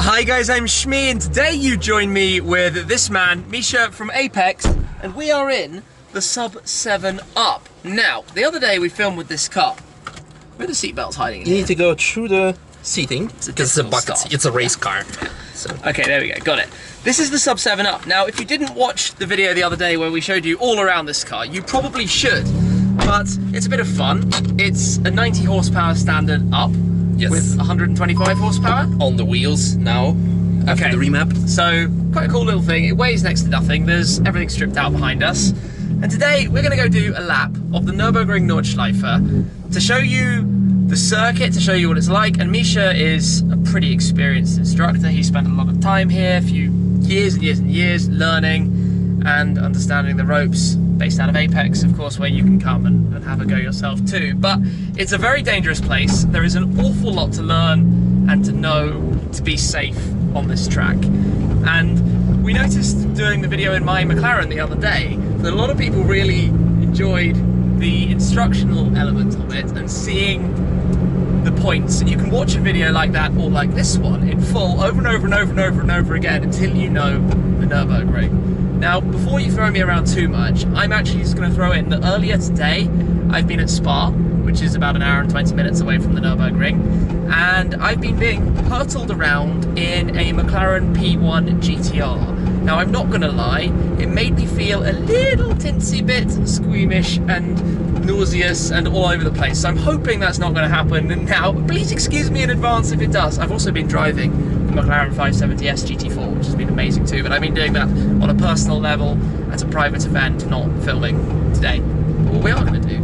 Hi guys, I'm Shmi, and today you join me with this man, Misha from Apex, and we are in the Sub 7 Up. Now, the other day we filmed with this car. Where are the seatbelts hiding in You here? need to go through the seating, because it's a bucket start. seat. It's a race car. So. Okay, there we go, got it. This is the Sub 7 Up. Now, if you didn't watch the video the other day where we showed you all around this car, you probably should, but it's a bit of fun. It's a 90 horsepower standard up. Yes. With 125 horsepower. On the wheels now, after the remap. So, quite a cool little thing. It weighs next to nothing. There's everything stripped out behind us. And today, we're going to go do a lap of the Nurburgring Nordschleife to show you the circuit, to show you what it's like. And Misha is a pretty experienced instructor. He spent a lot of time here, a few years and years and years, learning and understanding the ropes, based out of Apex, of course, where you can come and have a go yourself too. But it's a very dangerous place. There is an awful lot to learn and to know to be safe on this track. And we noticed doing the video in my McLaren the other day that a lot of people really enjoyed the instructional element of it and seeing the points. And you can watch a video like that or like this one in full over and over and over and over and over again until you know the Nurburgring. Now, before you throw me around too much, I'm actually just going to throw in that earlier today, I've been at Spa, which is about an hour and 20 minutes away from the Nürburgring, and I've been being hurtled around in a McLaren P1 GTR. Now, I'm not going to lie, it made me feel a little tinsy bit squeamish and nauseous and all over the place, so I'm hoping that's not going to happen. And now, please excuse me in advance if it does. I've also been driving the McLaren 570S GT4, which has been amazing too, but I've been doing that on a personal level at a private event, not filming today. But what we are going to do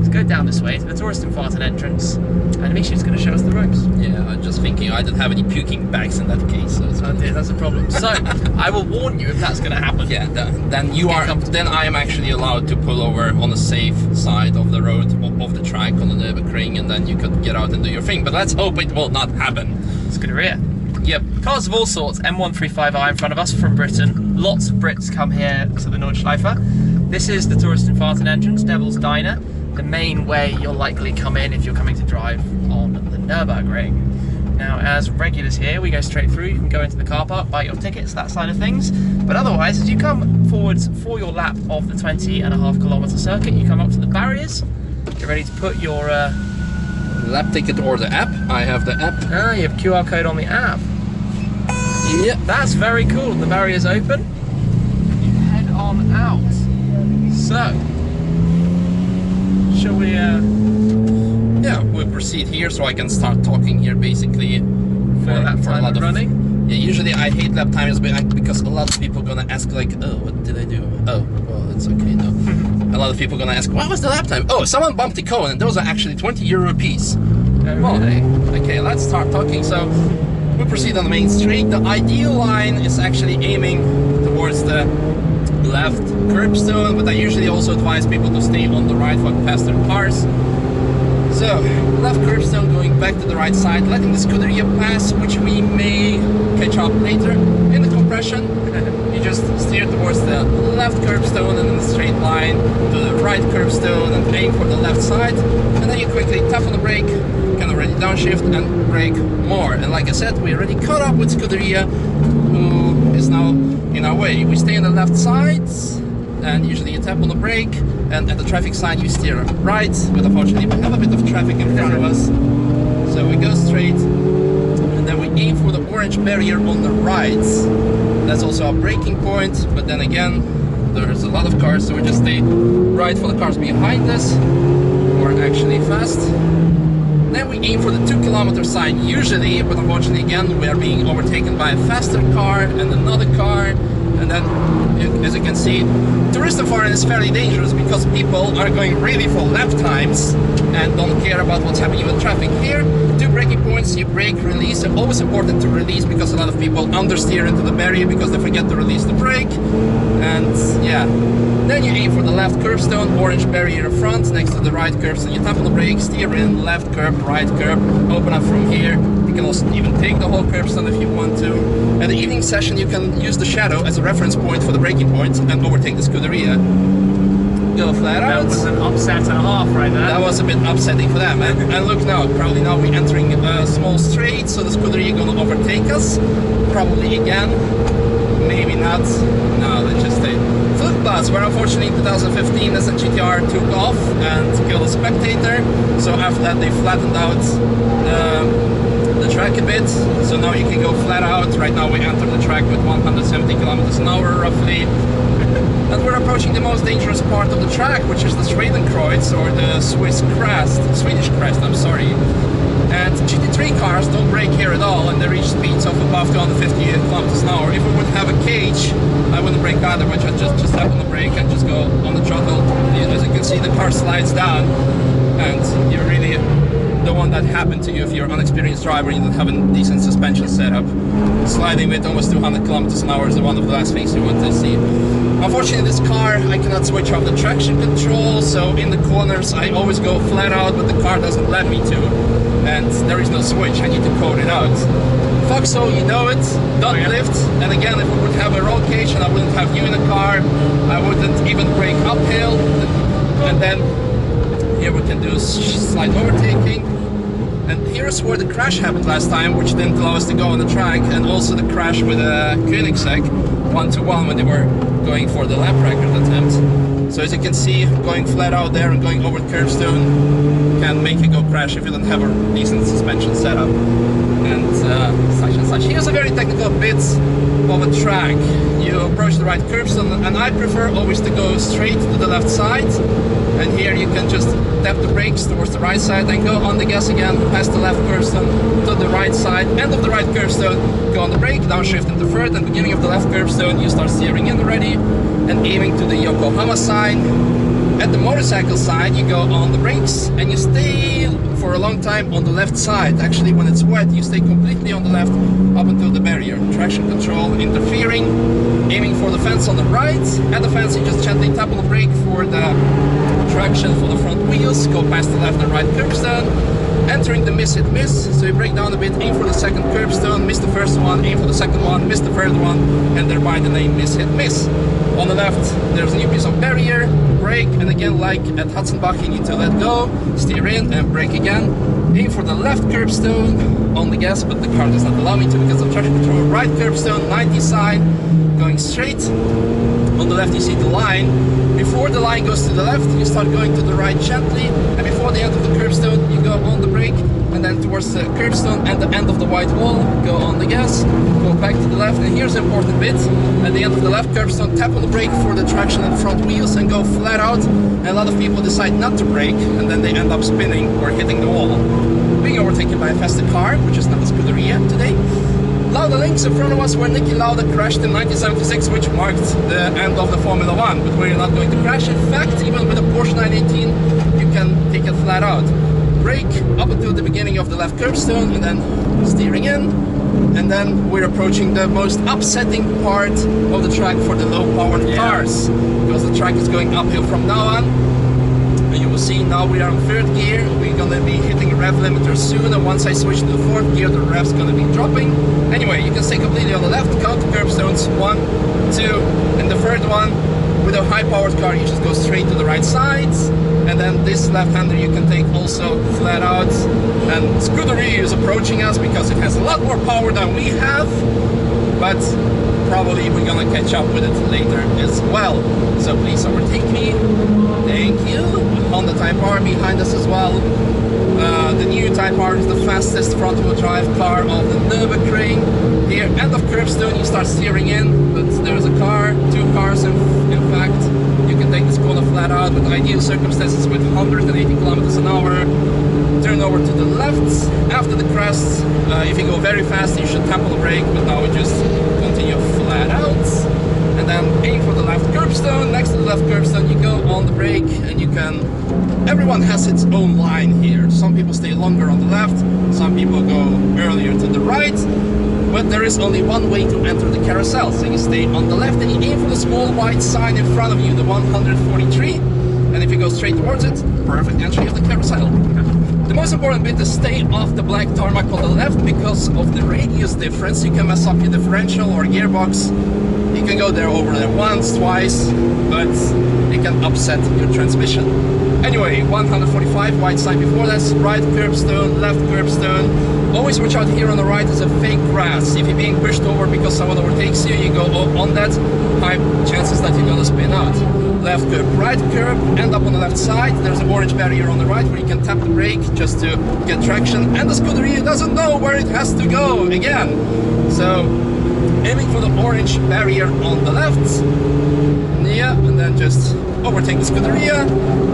is go down this way to the tourist and farting entrance, and Misha's going to show us the ropes. Yeah, I'm just thinking I didn't have any puking bags in that case, so it's that's a problem. So I will warn you if that's going to happen. Yeah, then you are. Then I am actually allowed to pull over on the safe side of the road, of the track on the Nürburgring, and then you could get out and do your thing. But let's hope it will not happen. Scuderia. Yep. Cars of all sorts. M135i in front of us from Britain. Lots of Brits come here to the Nordschleife. This is the tourist and farting entrance, Devil's Diner. The main way you'll likely come in if you're coming to drive on the Nürburgring. Now, as regulars here, we go straight through. You can go into the car park, buy your tickets, that side of things. But otherwise, as you come forwards for your lap of the 20.5 kilometre circuit, you come up to the barriers. You're ready to put your lap ticket or the app. I have the app. Ah, you have QR code on the app. Yeah, that's very cool. The barrier's open. You head on out. So, shall we? Yeah, we'll proceed here, so I can start talking here basically for lap time of running. Yeah, usually I hate lap times because a lot of people gonna ask like, oh, what did I do? Oh, well, it's okay now. A lot of people gonna ask, what was the lap time? Oh, someone bumped the cone, and those are actually 20 euro a piece. Okay. Okay, let's start talking. So we proceed on the main street. The ideal line is actually aiming towards the left curbstone, but I usually also advise people to stay on the right for faster cars. So, left curbstone going back to the right side, letting the Scuderia pass, which we may catch up later. In the compression, you just steer towards the left curbstone and in a straight line to the right curbstone and aim for the left side. And then you quickly tap on the brake, can already downshift and brake more. And like I said, we already caught up with Scuderia, who is now in our way. We stay on the left side, and usually you tap on the brake, and at the traffic sign you steer right, but unfortunately we have a bit of traffic in front of us. So we go straight, and then we aim for the orange barrier on the right. That's also a braking point, but then again, there's a lot of cars, so we just stay right for the cars behind us, or actually fast. Then we aim for the 2 kilometer sign usually, but unfortunately again we are being overtaken by a faster car and another car, and then as you can see, tourist foreign is fairly dangerous because people are going really for lap times and don't care about what's happening with traffic. Here, 2 braking points, you brake, release. It's always important to release because a lot of people understeer into the barrier because they forget to release the brake. And yeah, then you aim for the left curbstone, orange barrier in front, next to the right curbstone. You tap on the brake, steer in, left curb, right curb, open up from here. You can also even take the whole curbstone if you want to. At the evening session, you can use the shadow as a reference point for the braking point and overtake the Scuderia. go flat out. That was an upset and a half right there. That was a bit upsetting for them. And look now, probably now we're entering a small straight, so the Scuderia gonna overtake us. Probably again. Maybe not. No, let's just stay. Flip bus, where unfortunately in 2015 as a GTR took off and killed a spectator. So after that they flattened out the track a bit. So now you can go flat out. Right now we enter the track with 170 kilometers an hour roughly. And we're approaching the most dangerous part of the track, which is the Schwedenkreuz, or the Swedish crest, I'm sorry. And GT3 cars don't brake here at all, and they reach speeds of above 250 kilometers an hour. If we would have a cage, I wouldn't brake either, but I just tap on the brake and just go on the throttle. As you can see, the car slides down, and you really don't want that happen to you if you're an unexperienced driver and you don't have a decent suspension setup. Sliding with almost 200 kilometers an hour is one of the last things you want to see. Unfortunately, this car, I cannot switch off the traction control, so in the corners I always go flat out, but the car doesn't let me to. And there is no switch, I need to code it out. Foxhole, you know it, don't lift. And again, if we would have a roll cage and I wouldn't have you in the car, I wouldn't even brake uphill. And then here we can do slight overtaking. And here's where the crash happened last time, which didn't allow us to go on the track, and also the crash with a Koenigsegg 1-1 when they were going for the lap record attempt. So as you can see, going flat out there and going over the curbstone can make you go crash if you don't have a decent suspension setup. And such and such. Here's a very technical bit of a track. You approach the right curbstone, and I prefer always to go straight to the left side. And here you can just tap the brakes towards the right side and go on the gas again, past the left curbstone to the right side, end of the right curbstone, go on the brake, downshift into third, and beginning of the left curbstone you start steering in already and aiming to the Yokohama sign. At the motorcycle side you go on the brakes and you stay for a long time on the left side. Actually, when it's wet you stay completely on the left up until the barrier. Traction control interfering, aiming for the fence on the right. At the fence you just gently tap on the brake for the traction for the front wheels, go past the left and right curbstone, entering the miss hit miss, so you brake down a bit, aim for the second curbstone, miss the first one, aim for the second one, miss the third one, and thereby the name miss hit miss. On the left there's a new piece of barrier, brake, and again like at Hudson-Bach you need to let go, steer in and brake again, aim for the left curbstone on the gas, but the car does not allow me to because of traction control. Right curbstone, 90 sign, going straight. On the left you see the line. Before the line goes to the left, you start going to the right gently, and before the end of the curbstone, you go on the brake, and then towards the curbstone and the end of the white wall, go on the gas, go back to the left, and here's the important bit. At the end of the left curbstone, tap on the brake for the traction and front wheels and go flat out. And a lot of people decide not to brake, and then they end up spinning or hitting the wall. Being overtaken by a faster car, which is not a Scuderia today. Lauda links in front of us where Niki Lauda crashed in 1976, which marked the end of the Formula 1, but we're not going to crash. In fact, even with a Porsche 918, you can take it flat out. Brake up until the beginning of the left curbstone, and then steering in. And then we're approaching the most upsetting part of the track for the low-powered cars, because the track is going uphill from now on. And you will see now we are in third gear, we're gonna be hitting a rev limiter soon, and once I switch to the fourth gear the rev's gonna be dropping. Anyway, you can stay completely on the left, count the curbstones, 1, 2, and the third one, with a high-powered car you just go straight to the right side, and then this left-hander you can take also flat out. And Scuderia is approaching us because it has a lot more power than we have, but probably we're gonna catch up with it later as well. So please overtake me. Thank you. Honda Type R behind us as well. The new Type R is the fastest front-wheel drive car of the Nurburgring. Here, end of curbstone, you start steering in, but there's a car, 2 cars in fact. You can take this corner flat out with ideal circumstances with 180 kilometers an hour. Turn over to the left after the crest. If you go very fast, you should tap on the brake, but now we just continue flat out. And then aim for the left curbstone. Next to the left curbstone, you go on the brake, and you can. Everyone has its own line here. Some people stay longer on the left, some people go earlier to the right. But there is only one way to enter the carousel. So you stay on the left and you aim for the small white sign in front of you, the 143. And if you go straight towards it, perfect entry of the carousel. The most important bit is stay off the black tarmac on the left because of the radius difference. You can mess up your differential or gearbox. You can go over there once, twice, but it can upset your transmission. Anyway, 145 wide side before that's right curbstone, left curbstone. Always watch out here on the right is a fake grass. If you're being pushed over because someone overtakes you, you go on that, high chances that you're gonna spin out. Left curb, right curb, end up on the left side. There's an orange barrier on the right where you can tap the brake just to get traction, and the Scuderia doesn't know where it has to go again. So aiming for the orange barrier on the left, yeah, and then just overtake the Scuderia.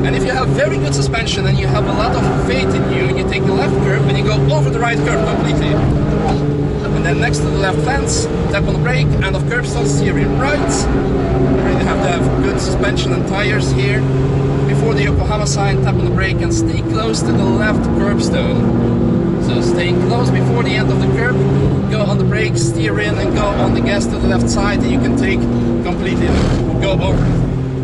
And if you have very good suspension and you have a lot of faith in you, you take the left curb and you go over the right curb completely. And then next to the left fence, tap on the brake, end of curbstone, steering right. You really have to have good suspension and tires here. Before the Yokohama sign, tap on the brake and stay close to the left curbstone. So staying close before the end of the curb, go on the brake, steer in and go on the gas to the left side, and you can take completely, go over.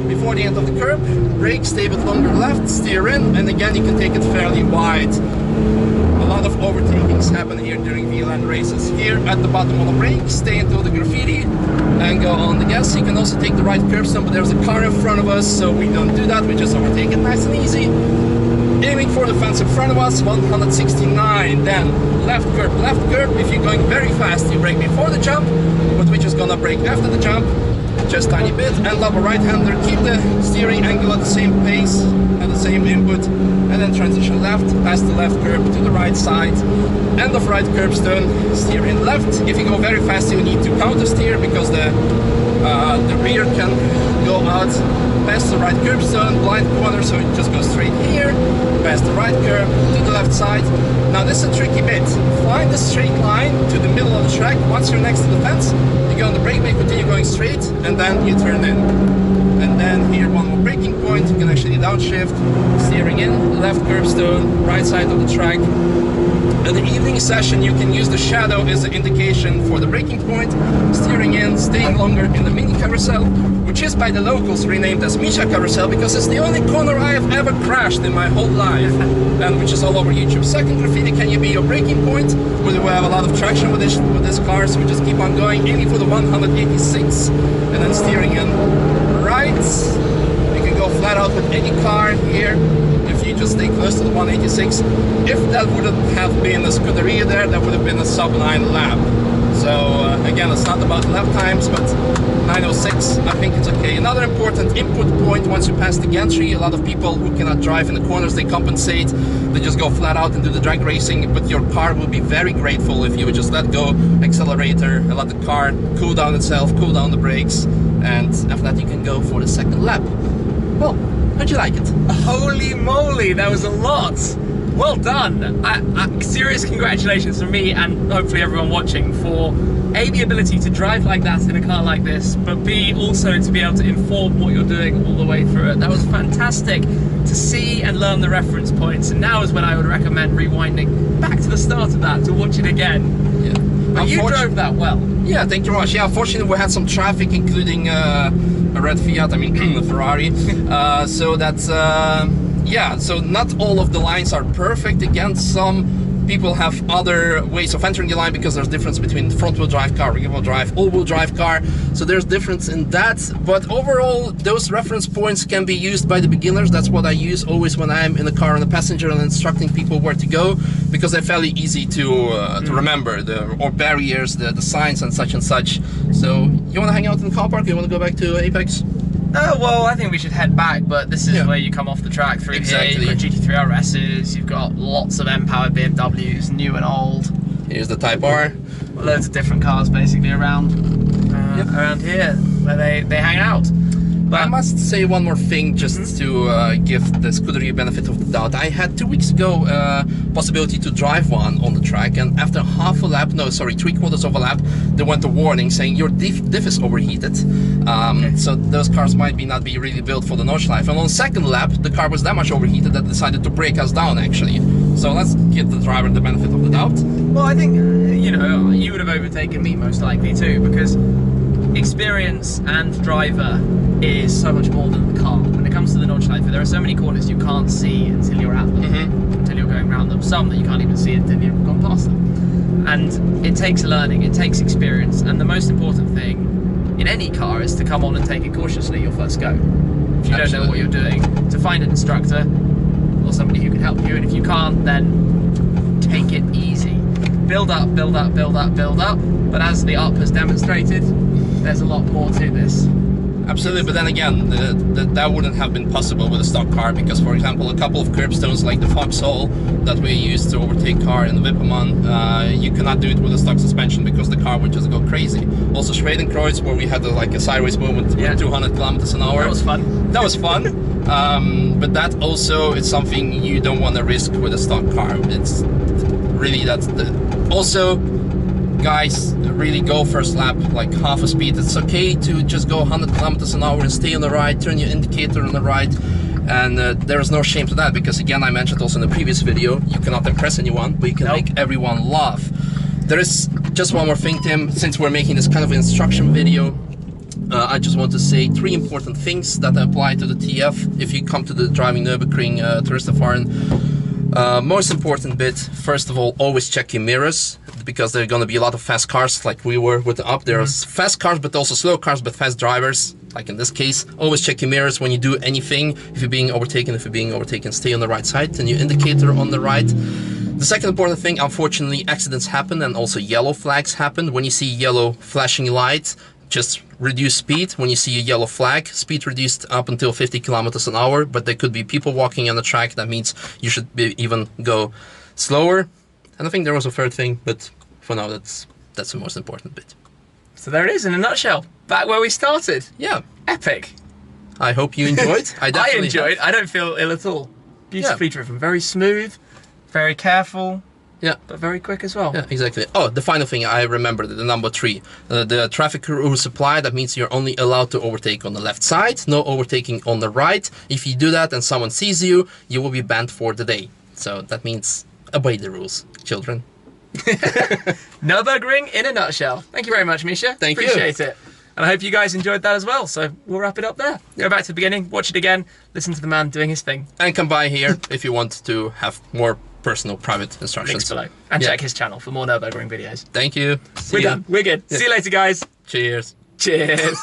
Before the end of the curb, brake, stay a bit longer left, steer in, and again you can take it fairly wide. A lot of overtakings happen here during VLAN races. Here at the bottom of the brake, stay into the graffiti and go on the gas. You can also take the right curbstone, but there's a car in front of us, so we don't do that, we just overtake it nice and easy. Aiming for the fence in front of us, 169, then left curb. If you're going very fast, you brake before the jump, but we're just gonna brake after the jump, just tiny bit, and love a right-hander, keep the steering angle at the same pace, and the same input, and then transition left, past the left curb to the right side, end of right curbstone, steer in left. If you go very fast, you need to counter steer because the rear can go out past the right curbstone, blind corner, so it just goes straight here, past the right curb to the left side. Now this is a tricky bit. Find the straight line to the middle of the track. Once you're next to the fence, you go on the brake, continue going straight, and then you turn in. And then here, one more braking point, you can actually downshift, steering in, left curbstone, right side of the track. In the evening session, you can use the shadow as an indication for the braking point, steering in, staying longer in the mini carousel, which is by the locals renamed as Misha carousel because it's the only corner I have ever crashed in my whole life, and which is all over YouTube. Second graffiti, can you be your braking point? We have a lot of traction with this car, so we just keep on going, aiming for the 186, and then steering in right. You can go flat out with any car here. If you just stay close to the 186, if that wouldn't have been a Scuderia there, that would have been a sub-9 lap. So again, it's not about lap times, but 906, I think it's okay. Another important input point, once you pass the gantry, a lot of people who cannot drive in the corners, they compensate, they just go flat out and do the drag racing, but your car will be very grateful if you would just let go accelerator and let the car cool down itself, cool down the brakes, and after that you can go for the second lap. Well, how'd you like it? Holy moly, that was a lot. Well done. Serious congratulations from me and hopefully everyone watching for A, the ability to drive like that in a car like this, but B, also to be able to inform what you're doing all the way through it. That was fantastic to see and learn the reference points, and now is when I would recommend rewinding back to the start of that to watch it again. Yeah. But you drove that well. Yeah, thank you very much. Yeah, unfortunately we had some traffic, including a red Fiat, I mean a Ferrari, so that's yeah, so not all of the lines are perfect. Again, some people have other ways of entering the line because there's difference between front-wheel drive car, rear-wheel drive, all-wheel drive car, so there's difference in that. But overall, those reference points can be used by the beginners. That's what I use always when I'm in the car on a passenger and instructing people where to go, because they're fairly easy to remember, or barriers, the signs and such. So you want to hang out in the car park? You want to go back to Apex? Well, I think we should head back, but this is where you come off the track through here. You've got GT3 RSs, you've got lots of M-powered BMWs, new and old. Here's the Type R. Loads of different cars basically around here, where they hang out. But I must say one more thing, just to give the Scuderia benefit of the doubt. I had 2 weeks ago possibility to drive one on the track, and after half a lap, no, sorry, 3/4 of a lap, they went a warning saying your diff is overheated. So those cars might not be really built for the Nordschleife. And on the second lap, the car was that much overheated that decided to brake us down, actually. So let's give the driver the benefit of the doubt. Well, I think, you know, you would have overtaken me most likely too, because experience and driver is so much more than the car. When it comes to the Nordschleife, there are so many corners you can't see until you're at them, until you're going around them. Some that you can't even see until you've gone past them. And it takes learning, it takes experience, and the most important thing in any car is to come on and take it cautiously your first go. If you don't know what you're doing, to find an instructor or somebody who can help you, and if you can't, then take it easy. Build up, build up, build up, build up, but as the up has demonstrated, there's a lot more to this. Absolutely, but then again, that wouldn't have been possible with a stock car because, for example, a couple of curbstones like the Foxhole that we used to overtake car in the Wipperman, you cannot do it with a stock suspension because the car would just go crazy. Also, Schwedenkreuz, where we had like a sideways movement with 200 kilometers an hour. That was fun. That was fun, but that also is something you don't want to risk with a stock car. It's really also. Guys, really go first lap like half a speed. It's okay to just go 100 kilometers an hour and stay on the right, turn your indicator on the right, and there is no shame to that because, again, I mentioned also in the previous video, you cannot impress anyone, but you can make everyone laugh. There is just one more thing, Tim, since we're making this kind of instruction video. I just want to say 3 important things that apply to the TF if you come to the Driving Nurburgring Touristenfahren. Most important bit, first of all, always check your mirrors, because there are going to be a lot of fast cars like we were with the up. There's fast cars, but also slow cars, but fast drivers, like in this case. Always check your mirrors when you do anything. If you're being overtaken, stay on the right side, and your indicator on the right. The second important thing, unfortunately, accidents happen and also yellow flags happen. When you see yellow flashing light, just reduce speed. When you see a yellow flag, speed reduced up until 50 kilometers an hour, but there could be people walking on the track. That means you should even go slower. And I think there was a third thing, but for now, that's the most important bit. So there it is in a nutshell. Back where we started. Yeah. Epic. I hope you enjoyed. I enjoyed. I don't feel ill at all. Beautifully driven. Very smooth, very careful. Yeah. But very quick as well. Yeah, exactly. Oh, the final thing I remembered, the number 3. The traffic rules apply. That means you're only allowed to overtake on the left side, no overtaking on the right. If you do that and someone sees you, you will be banned for the day. So that means obey the rules, children. Nurburgring in a nutshell. Thank you very much, Misha. Thank you. Appreciate it. And I hope you guys enjoyed that as well. So we'll wrap it up there. Go back to the beginning, watch it again, listen to the man doing his thing. And come by here if you want to have more personal private instructions. Links below. And check his channel for more Nurburgring videos. Thank you. We're done. We're good. See you later, guys. Cheers. Cheers.